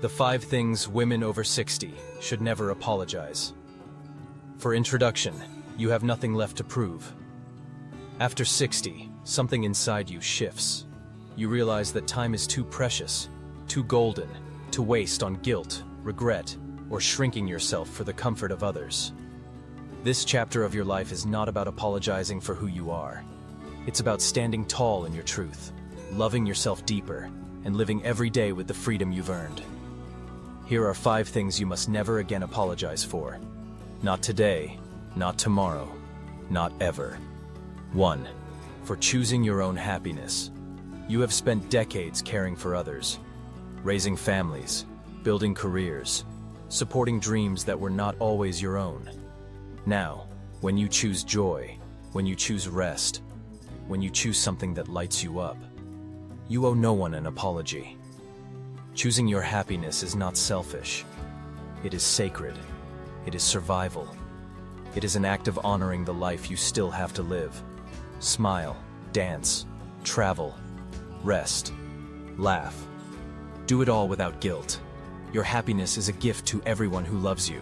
The 5 things women over 60 should never apologize. For introduction, you have nothing left to prove. After 60, something inside you shifts. You realize that time is too precious, too golden, to waste on guilt, regret, or shrinking yourself for the comfort of others. This chapter of your life is not about apologizing for who you are. It's about standing tall in your truth, loving yourself deeper, and living every day with the freedom you've earned. Here are 5 things you must never again apologize for. Not today, not tomorrow, not ever. 1. For choosing your own happiness. You have spent decades caring for others, raising families, building careers, supporting dreams that were not always your own. Now, when you choose joy, when you choose rest, when you choose something that lights you up, you owe no one an apology. Choosing your happiness is not selfish. It is sacred. It is survival. It is an act of honoring the life you still have to live. Smile, dance, travel, rest, laugh. Do it all without guilt. Your happiness is a gift to everyone who loves you,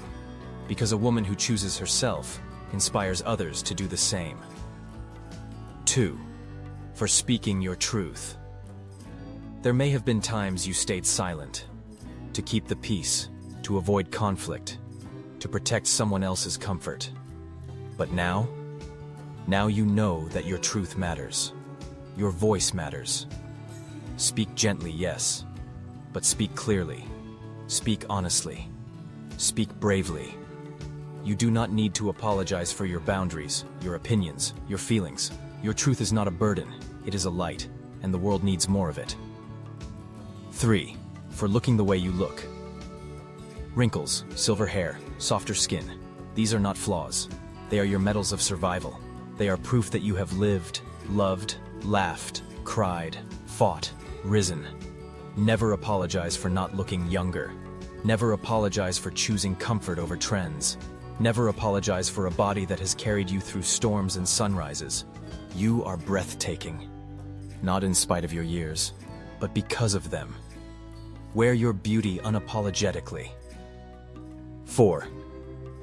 because a woman who chooses herself inspires others to do the same. 2. For speaking your truth. There may have been times you stayed silent, to keep the peace, to avoid conflict, to protect someone else's comfort. But now you know that your truth matters. Your voice matters. Speak gently, yes, but speak clearly. Speak honestly. Speak bravely. You do not need to apologize for your boundaries, your opinions, your feelings. Your truth is not a burden, it is a light, and the world needs more of it. 3. For looking the way you look. Wrinkles, silver hair, softer skin. These are not flaws. They are your medals of survival. They are proof that you have lived, loved, laughed, cried, fought, risen. Never apologize for not looking younger. Never apologize for choosing comfort over trends. Never apologize for a body that has carried you through storms and sunrises. You are breathtaking. Not in spite of your years, but because of them. Wear your beauty unapologetically. 4.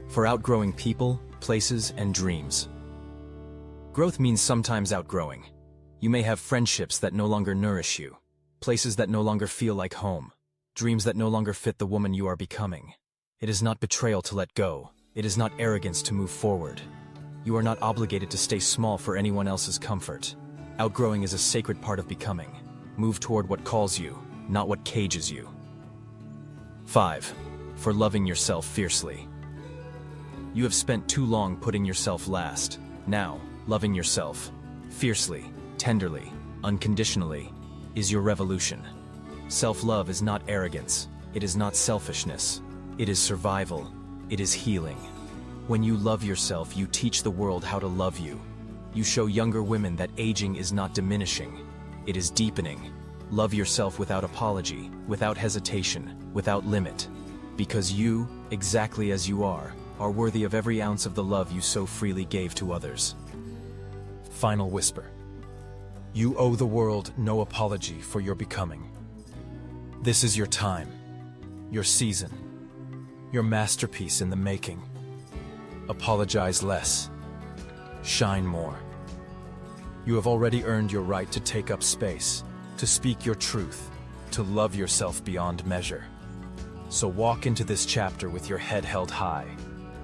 For outgrowing people, places, and dreams. Growth means sometimes outgrowing. You may have friendships that no longer nourish you, places that no longer feel like home, dreams that no longer fit the woman you are becoming. It is not betrayal to let go. It is not arrogance to move forward. You are not obligated to stay small for anyone else's comfort. Outgrowing is a sacred part of becoming. Move toward what calls you, not what cages you. 5. For loving yourself fiercely. You have spent too long putting yourself last. Now, loving yourself, fiercely, tenderly, unconditionally, is your revolution. Self-love is not arrogance. It is not selfishness. It is survival. It is healing. When you love yourself, you teach the world how to love you. You show younger women that aging is not diminishing. It is deepening. Love yourself without apology, without hesitation, without limit. Because you, exactly as you are worthy of every ounce of the love you so freely gave to others. Final whisper. You owe the world no apology for your becoming. This is your time, your season, your masterpiece in the making. Apologize less. Shine more. You have already earned your right to take up space, to speak your truth, to love yourself beyond measure. So walk into this chapter with your head held high,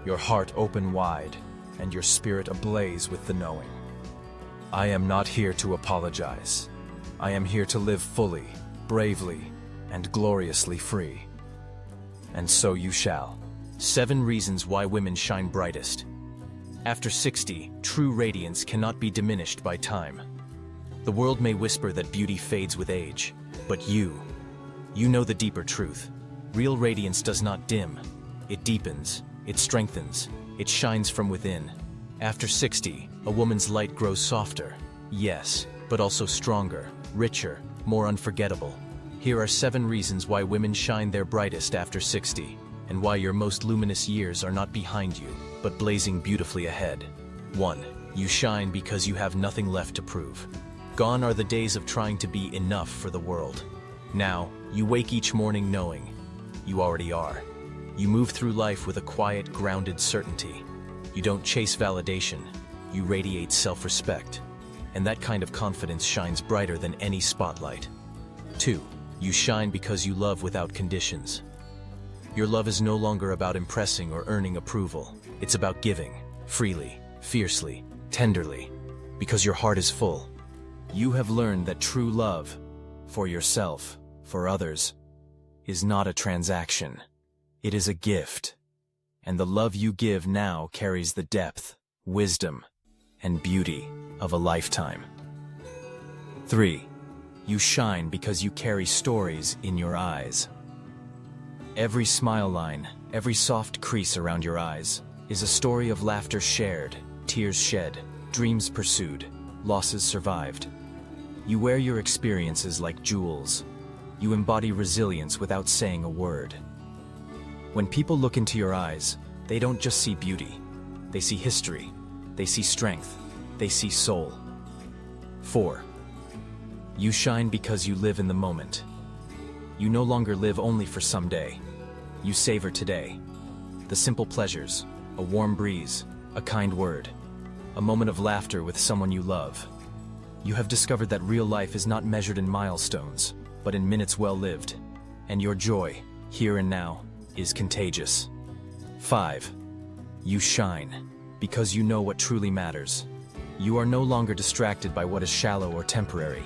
your heart open wide, and your spirit ablaze with the knowing. I am not here to apologize. I am here to live fully, bravely, and gloriously free. And so you shall. 7 reasons why women shine brightest. After 60, true radiance cannot be diminished by time. The world may whisper that beauty fades with age, but you know the deeper truth. Real radiance does not dim. It deepens, it strengthens, it shines from within. After 60, a woman's light grows softer, yes, but also stronger, richer, more unforgettable. Here are 7 reasons why women shine their brightest after 60, and why your most luminous years are not behind you, but blazing beautifully ahead. 1. You shine because you have nothing left to prove. Gone are the days of trying to be enough for the world. Now, you wake each morning knowing, You already are. You move through life with a quiet, grounded certainty. You don't chase validation. You radiate self-respect. And that kind of confidence shines brighter than any spotlight. 2. You shine because you love without conditions. Your love is no longer about impressing or earning approval. It's about giving, freely, fiercely, tenderly, because your heart is full. You have learned that true love, for yourself, for others, is not a transaction. It is a gift. And the love you give now carries the depth, wisdom, and beauty of a lifetime. 3. You shine because you carry stories in your eyes. Every smile line, every soft crease around your eyes, is a story of laughter shared, tears shed, dreams pursued, losses survived. You wear your experiences like jewels. You embody resilience without saying a word. When people look into your eyes, they don't just see beauty. They see history. They see strength. They see soul. 4. You shine because you live in the moment. You no longer live only for someday. You savor today. The simple pleasures, a warm breeze, a kind word, a moment of laughter with someone you love. You have discovered that real life is not measured in milestones, but in minutes well lived. And your joy, here and now, is contagious. 5. You shine because you know what truly matters. You are no longer distracted by what is shallow or temporary.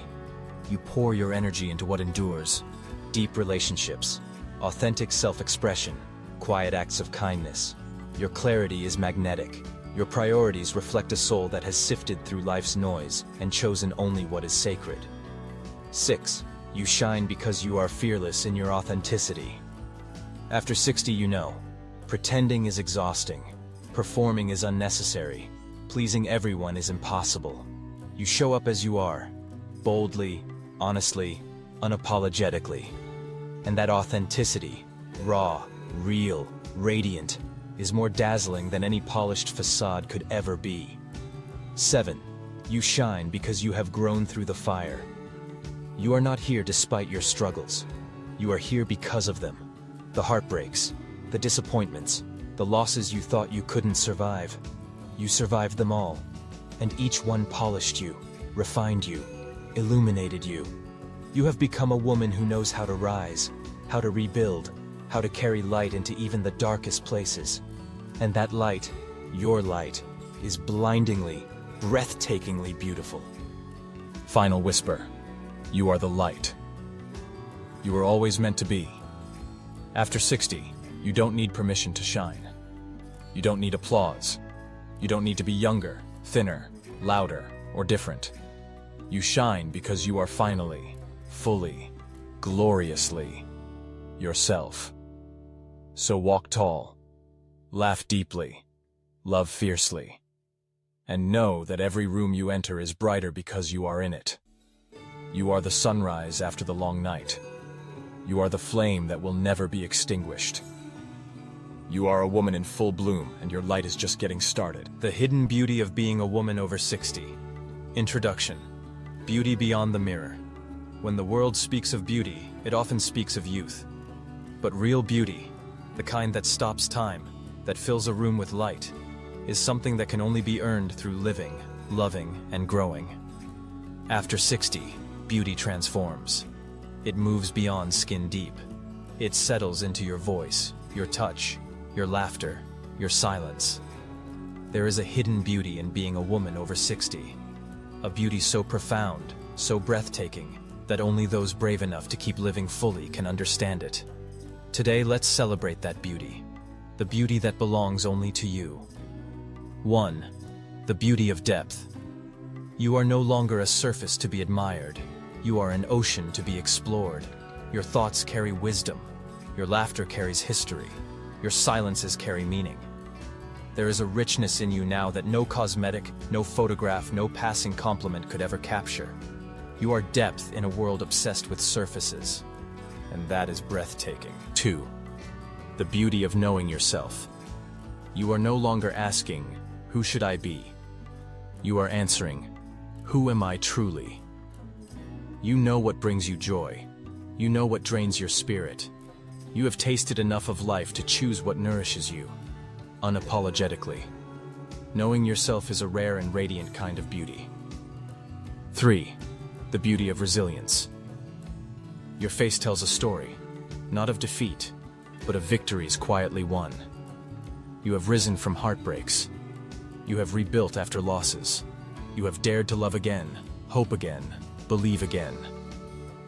You pour your energy into what endures. Deep relationships, authentic self-expression, quiet acts of kindness. Your clarity is magnetic. Your priorities reflect a soul that has sifted through life's noise and chosen only what is sacred. 6. You shine because you are fearless in your authenticity. After 60, you know, pretending is exhausting, performing is unnecessary, pleasing everyone is impossible. You show up as you are, boldly, honestly, unapologetically. And that authenticity, raw, real, radiant, is more dazzling than any polished facade could ever be. 7. You shine because you have grown through the fire. You are not here despite your struggles. You are here because of them. The heartbreaks, the disappointments, the losses you thought you couldn't survive. You survived them all, and each one polished you, refined you, illuminated you. You have become a woman who knows how to rise, how to rebuild, how to carry light into even the darkest places. And that light, your light, is blindingly, breathtakingly beautiful. Final whisper. You are the light. You were always meant to be. After 60, you don't need permission to shine. You don't need applause. You don't need to be younger, thinner, louder, or different. You shine because you are finally, fully, gloriously yourself. So walk tall, laugh deeply, love fiercely, and know that every room you enter is brighter because you are in it. You are the sunrise after the long night. You are the flame that will never be extinguished. You are a woman in full bloom, and your light is just getting started. The hidden beauty of being a woman over 60. Introduction. Beauty beyond the mirror. When the world speaks of beauty, it often speaks of youth. But real beauty, the kind that stops time, that fills a room with light, is something that can only be earned through living, loving, and growing. After 60, beauty transforms. It moves beyond skin deep. It settles into your voice, your touch, your laughter, your silence. There is a hidden beauty in being a woman over 60. A beauty so profound, so breathtaking, that only those brave enough to keep living fully can understand it. Today, let's celebrate that beauty. The beauty that belongs only to you. 1. The beauty of depth. You are no longer a surface to be admired. You are an ocean to be explored. Your thoughts carry wisdom. Your laughter carries history. Your silences carry meaning. There is a richness in you now that no cosmetic, no photograph, no passing compliment could ever capture. You are depth in a world obsessed with surfaces. And that is breathtaking. 2. The beauty of knowing yourself. You are no longer asking, who should I be? You are answering, who am I truly? You know what brings you joy. You know what drains your spirit. You have tasted enough of life to choose what nourishes you, unapologetically. Knowing yourself is a rare and radiant kind of beauty. 3. The beauty of resilience. Your face tells a story, not of defeat, but of victories quietly won. You have risen from heartbreaks. You have rebuilt after losses. You have dared to love again, hope again, believe again.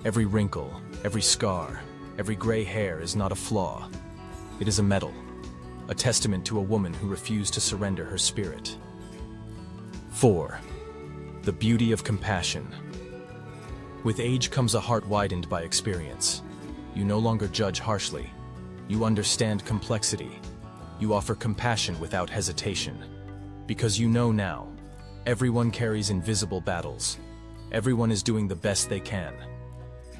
Every wrinkle, every scar, every gray hair is not a flaw. It is a medal, a testament to a woman who refused to surrender her spirit. 4. The beauty of compassion. With age comes a heart widened by experience. You no longer judge harshly. You understand complexity. You offer compassion without hesitation. Because you know now, everyone carries invisible battles. Everyone is doing the best they can.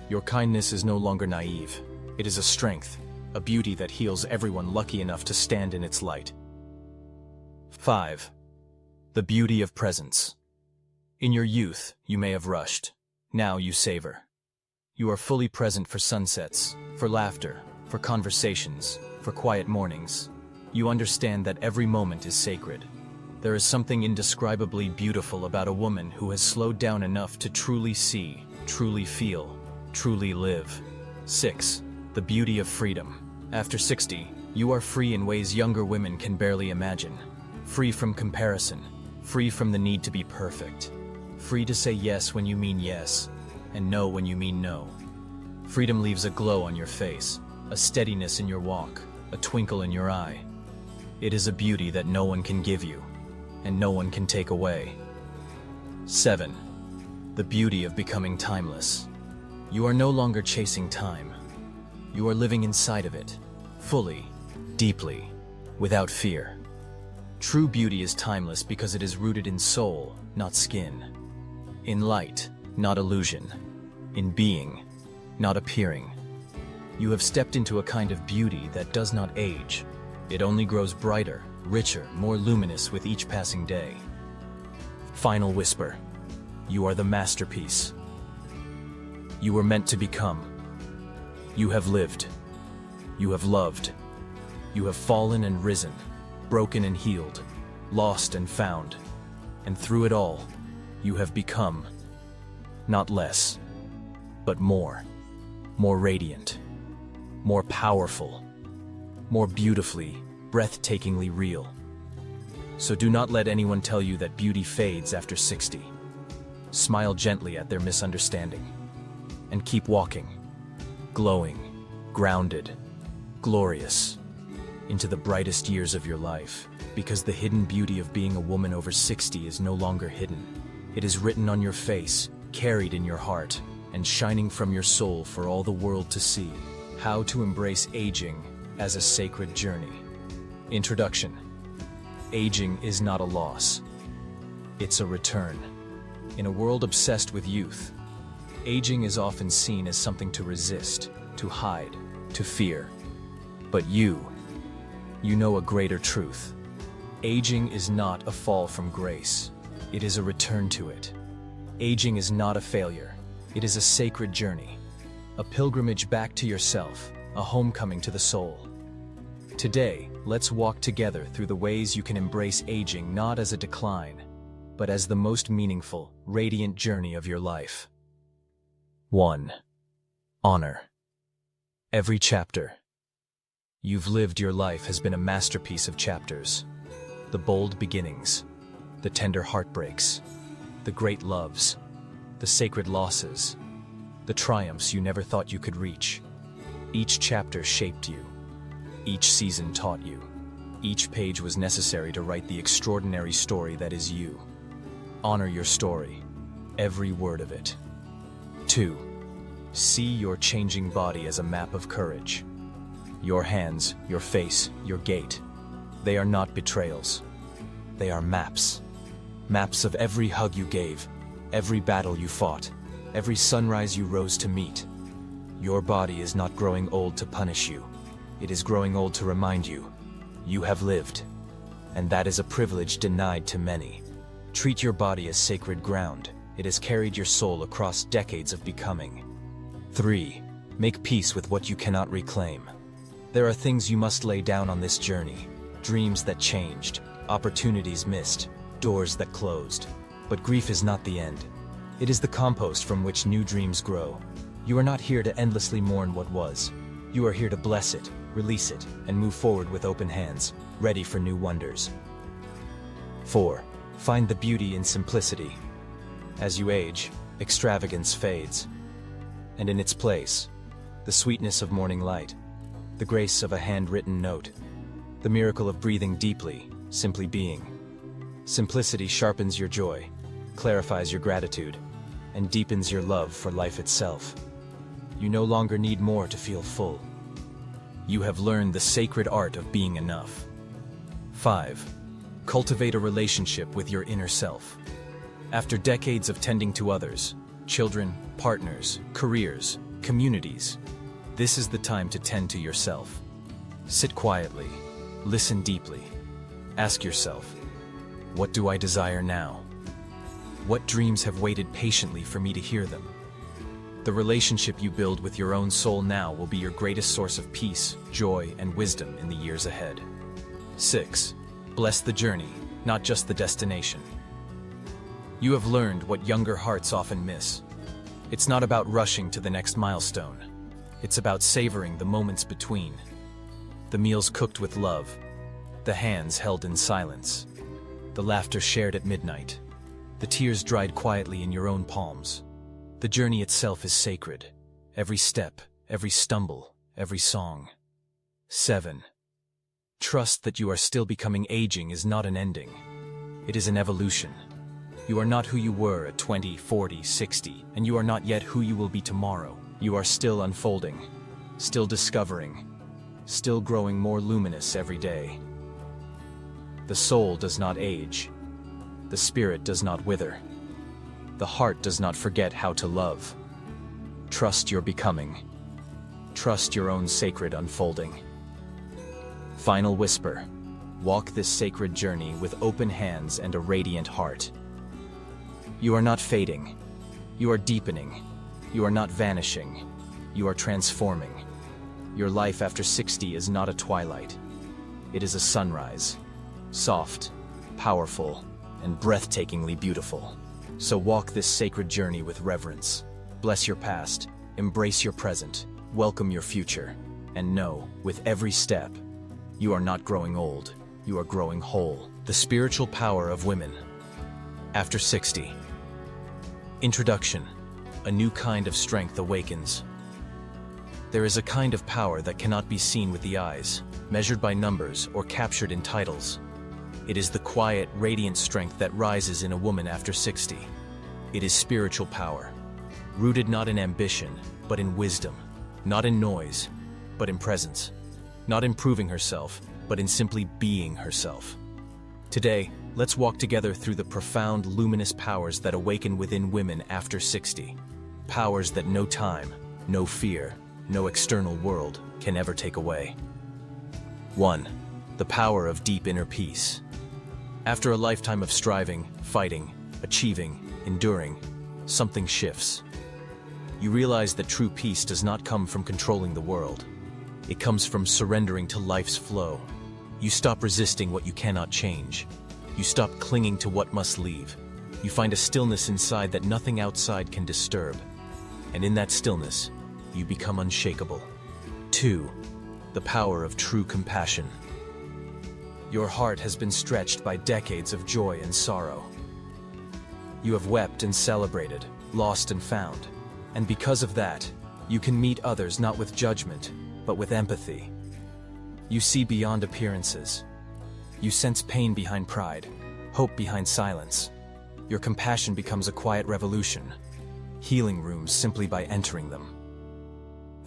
Your kindness is no longer naive. It is a strength, a beauty that heals everyone lucky enough to stand in its light. 5. The beauty of presence. In your youth, you may have rushed. Now you savor. You are fully present for sunsets, for laughter, for conversations, for quiet mornings. You understand that every moment is sacred. There is something indescribably beautiful about a woman who has slowed down enough to truly see, truly feel, truly live. 6. The beauty of freedom. After 60, you are free in ways younger women can barely imagine. Free from comparison, free from the need to be perfect. Free to say yes when you mean yes, and no when you mean no. Freedom leaves a glow on your face, a steadiness in your walk, a twinkle in your eye. It is a beauty that no one can give you, and no one can take away. 7. The beauty of becoming timeless. You are no longer chasing time. You are living inside of it, fully, deeply, without fear. True beauty is timeless because it is rooted in soul, not skin. In light, not illusion. In being, not appearing. You have stepped into a kind of beauty that does not age. It only grows brighter, richer, more luminous with each passing day. Final whisper. You are the masterpiece. You were meant to become. You have lived. You have loved. You have fallen and risen, broken and healed, lost and found. And through it all, you have become not less, but more. More radiant, more powerful, more beautifully, breathtakingly real. So do not let anyone tell you that beauty fades after 60. Smile gently at their misunderstanding, and keep walking, glowing, grounded, glorious, into the brightest years of your life, because the hidden beauty of being a woman over 60 is no longer hidden. It is written on your face, carried in your heart, and shining from your soul for all the world to see. How to embrace aging as a sacred journey. Introduction. Aging is not a loss. It's a return. In a world obsessed with youth, aging is often seen as something to resist, to hide, to fear. But you know a greater truth. Aging is not a fall from grace. It is a return to it. Aging is not a failure. It is a sacred journey, a pilgrimage back to yourself, a homecoming to the soul. Today, let's walk together through the ways you can embrace aging not as a decline, but as the most meaningful, radiant journey of your life. 1. Honor. Every chapter you've lived your life has been a masterpiece of chapters. The bold beginnings, the tender heartbreaks, the great loves, the sacred losses, the triumphs you never thought you could reach. Each chapter shaped you. Each season taught you. Each page was necessary to write the extraordinary story that is you. Honor your story, every word of it. 2. See your changing body as a map of courage. Your hands, your face, your gait. They are not betrayals. They are maps. Maps of every hug you gave, every battle you fought, every sunrise you rose to meet. Your body is not growing old to punish you. It is growing old to remind you. You have lived. And that is a privilege denied to many. Treat your body as sacred ground. It has carried your soul across decades of becoming. 3. Make peace with what you cannot reclaim. There are things you must lay down on this journey. Dreams that changed, opportunities missed, doors that closed. But grief is not the end. It is the compost from which new dreams grow. You are not here to endlessly mourn what was. You are here to bless it, release it, and move forward with open hands, ready for new wonders. 4. Find the beauty in simplicity. As you age, extravagance fades. And in its place, the sweetness of morning light, the grace of a handwritten note, the miracle of breathing deeply, simply being. Simplicity sharpens your joy, clarifies your gratitude, and deepens your love for life itself. You no longer need more to feel full. You have learned the sacred art of being enough. 5. Cultivate a relationship with your inner self. After decades of tending to others, children, partners, careers, communities, this is the time to tend to yourself. Sit quietly, listen deeply. Ask yourself, what do I desire now? What dreams have waited patiently for me to hear them? The relationship you build with your own soul now will be your greatest source of peace, joy, and wisdom in the years ahead. 6. Bless the journey, not just the destination. You have learned what younger hearts often miss. It's not about rushing to the next milestone. It's about savoring the moments between. The meals cooked with love, the hands held in silence, the laughter shared at midnight, the tears dried quietly in your own palms. The journey itself is sacred. Every step, every stumble, every song. 7. Trust that you are still becoming. Aging is not an ending. It is an evolution. You are not who you were at 20, 40, 60, and you are not yet who you will be tomorrow. You are still unfolding, still discovering, still growing more luminous every day. The soul does not age. The spirit does not wither. The heart does not forget how to love. Trust your becoming. Trust your own sacred unfolding. Final whisper. Walk this sacred journey with open hands and a radiant heart. You are not fading. You are deepening. You are not vanishing. You are transforming. Your life after 60 is not a twilight. It is a sunrise. Soft, powerful, and breathtakingly beautiful. So walk this sacred journey with reverence. Bless your past, embrace your present, welcome your future, and know, with every step, you are not growing old, you are growing whole. The spiritual power of women. After 60. Introduction. A new kind of strength awakens. There is a kind of power that cannot be seen with the eyes, measured by numbers, or captured in titles. It is the quiet, radiant strength that rises in a woman after 60. It is spiritual power, rooted not in ambition, but in wisdom, not in noise, but in presence, not in proving herself, but in simply being herself. Today, let's walk together through the profound, luminous powers that awaken within women after 60. Powers that no time, no fear, no external world can ever take away. 1. The power of deep inner peace. After a lifetime of striving, fighting, achieving, enduring, something shifts. You realize that true peace does not come from controlling the world. It comes from surrendering to life's flow. You stop resisting what you cannot change. You stop clinging to what must leave. You find a stillness inside that nothing outside can disturb. And in that stillness, you become unshakable. 2. The power of true compassion. Your heart has been stretched by decades of joy and sorrow. You have wept and celebrated, lost and found. And because of that, you can meet others not with judgment, but with empathy. You see beyond appearances. You sense pain behind pride, hope behind silence. Your compassion becomes a quiet revolution, healing rooms simply by entering them.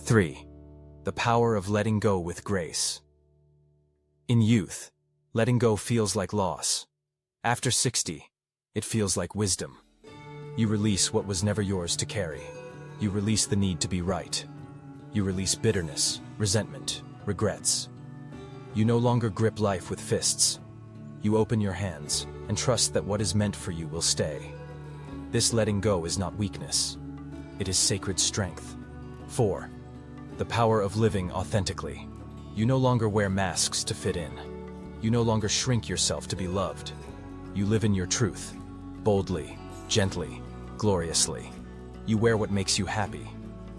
3. The power of letting go with grace. In youth, letting go feels like loss. After 60, it feels like wisdom. You release what was never yours to carry. You release the need to be right. You release bitterness, resentment, regrets. You no longer grip life with fists. You open your hands and trust that what is meant for you will stay. This letting go is not weakness. It is sacred strength. 4. The power of living authentically. You no longer wear masks to fit in. You no longer shrink yourself to be loved. You live in your truth, boldly, gently, gloriously. You wear what makes you happy.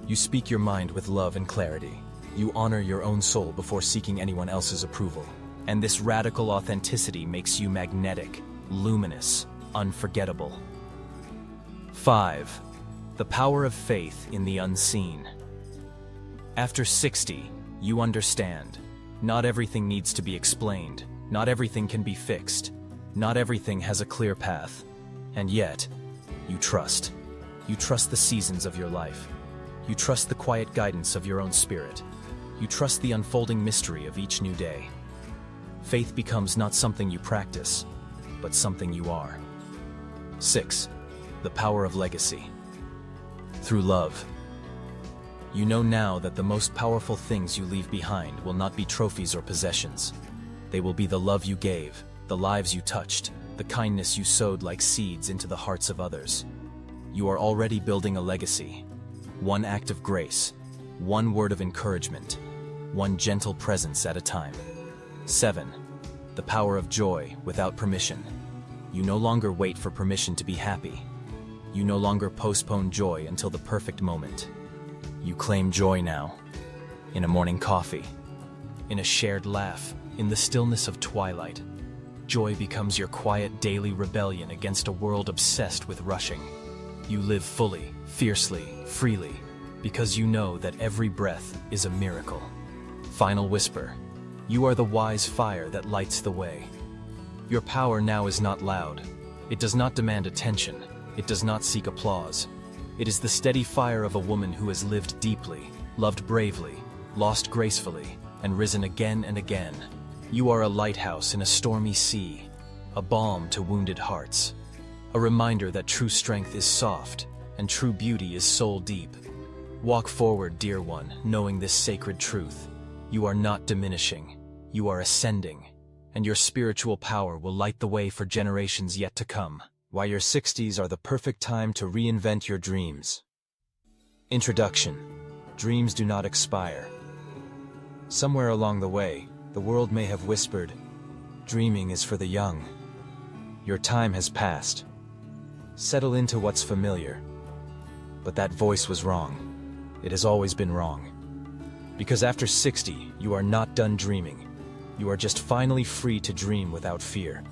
You speak your mind with love and clarity. You honor your own soul before seeking anyone else's approval. And this radical authenticity makes you magnetic, luminous, unforgettable. 5. The power of faith in the unseen. After 60, you understand. Not everything needs to be explained. Not everything can be fixed. Not everything has a clear path. And yet, you trust. You trust the seasons of your life. You trust the quiet guidance of your own spirit. You trust the unfolding mystery of each new day. Faith becomes not something you practice, but something you are. 6. The power of legacy. Through love. You know now that the most powerful things you leave behind will not be trophies or possessions. They will be the love you gave, the lives you touched, the kindness you sowed like seeds into the hearts of others. You are already building a legacy. One act of grace, one word of encouragement, one gentle presence at a time. 7. The power of joy without permission. You no longer wait for permission to be happy. You no longer postpone joy until the perfect moment. You claim joy now. In a morning coffee. In a shared laugh. In the stillness of twilight. Joy becomes your quiet daily rebellion against a world obsessed with rushing. You live fully, fiercely, freely, because you know that every breath is a miracle. Final whisper. You are the wise fire that lights the way. Your power now is not loud. It does not demand attention. It does not seek applause. It is the steady fire of a woman who has lived deeply, loved bravely, lost gracefully, and risen again and again. You are a lighthouse in a stormy sea, a balm to wounded hearts, a reminder that true strength is soft and true beauty is soul deep. Walk forward, dear one, knowing this sacred truth. You are not diminishing, you are ascending, and your spiritual power will light the way for generations yet to come. Why your 60s are the perfect time to reinvent your dreams. Introduction. Dreams do not expire. Somewhere along the way, the world may have whispered, "Dreaming is for the young." Your time has passed. Settle into what's familiar. But that voice was wrong. It has always been wrong. Because after 60, you are not done dreaming. You are just finally free to dream without fear.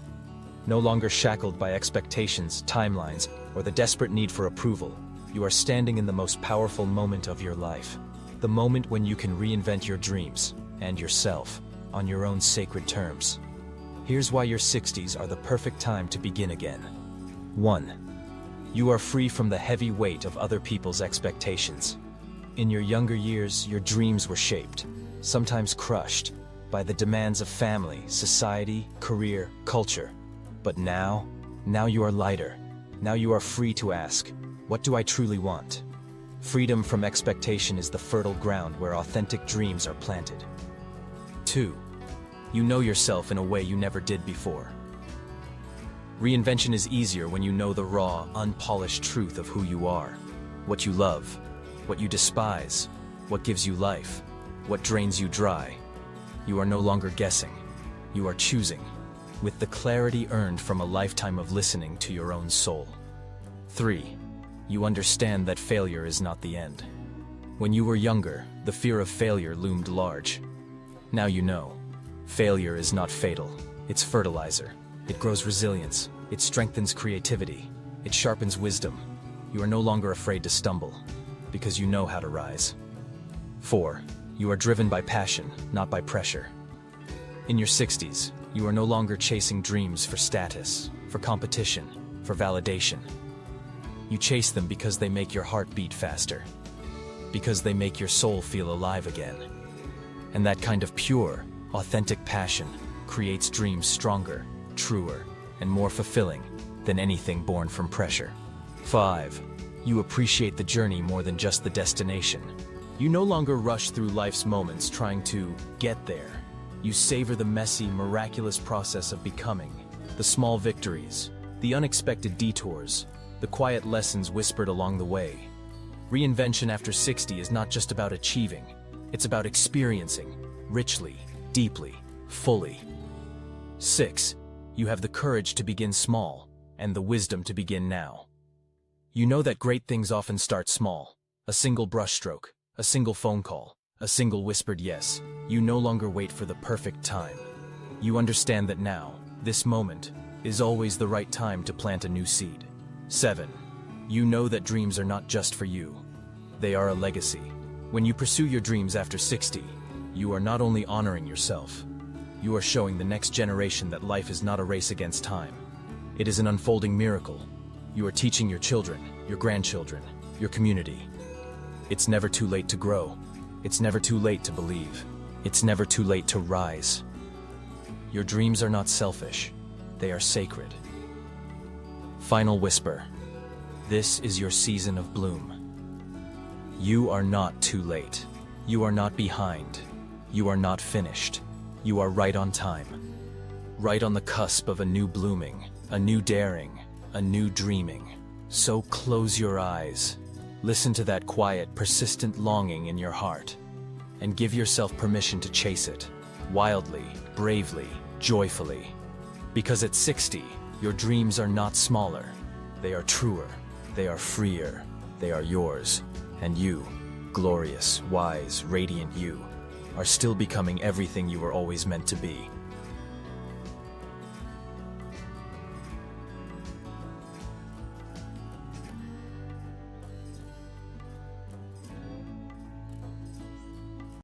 No longer shackled by expectations, timelines, or the desperate need for approval. You are standing in the most powerful moment of your life. The moment when you can reinvent your dreams, and yourself, on your own sacred terms. Here's why your 60s are the perfect time to begin again. 1. You are free from the heavy weight of other people's expectations. In your younger years, your dreams were shaped, sometimes crushed, by the demands of family, society, career, culture. But now you are lighter. Now you are free to ask, what do I truly want? Freedom from expectation is the fertile ground where authentic dreams are planted. 2. You know yourself in a way you never did before. Reinvention is easier when you know the raw, unpolished truth of who you are, what you love, what you despise, what gives you life, what drains you dry. You are no longer guessing. You are choosing, with the clarity earned from a lifetime of listening to your own soul. 3. You understand that failure is not the end. When you were younger, the fear of failure loomed large. Now you know. Failure is not fatal. It's fertilizer. It grows resilience. It strengthens creativity. It sharpens wisdom. You are no longer afraid to stumble, because you know how to rise. 4. You are driven by passion, not by pressure. In your 60s, you are no longer chasing dreams for status, for competition, for validation. You chase them because they make your heart beat faster, because they make your soul feel alive again. And that kind of pure, authentic passion creates dreams stronger, truer, and more fulfilling than anything born from pressure. 5. You appreciate the journey more than just the destination. You no longer rush through life's moments trying to get there. You savor the messy, miraculous process of becoming, the small victories, the unexpected detours, the quiet lessons whispered along the way. Reinvention after 60 is not just about achieving, it's about experiencing, richly, deeply, fully. 6. You have the courage to begin small, and the wisdom to begin now. You know that great things often start small. A single brushstroke, a single phone call, a single whispered yes. You no longer wait for the perfect time. You understand that now, this moment, is always the right time to plant a new seed. 7. You know that dreams are not just for you. They are a legacy. When you pursue your dreams after 60, you are not only honoring yourself, you are showing the next generation that life is not a race against time. It is an unfolding miracle. You are teaching your children, your grandchildren, your community. It's never too late to grow. It's never too late to believe. It's never too late to rise. Your dreams are not selfish. They are sacred. Final whisper. This is your season of bloom. You are not too late. You are not behind. You are not finished. You are right on time. Right on the cusp of a new blooming, a new daring, a new dreaming. So close your eyes. Listen to that quiet, persistent longing in your heart, and give yourself permission to chase it, wildly, bravely, joyfully. Because at 60, your dreams are not smaller. They are truer. They are freer. They are yours. And you, glorious, wise, radiant you, are still becoming everything you were always meant to be.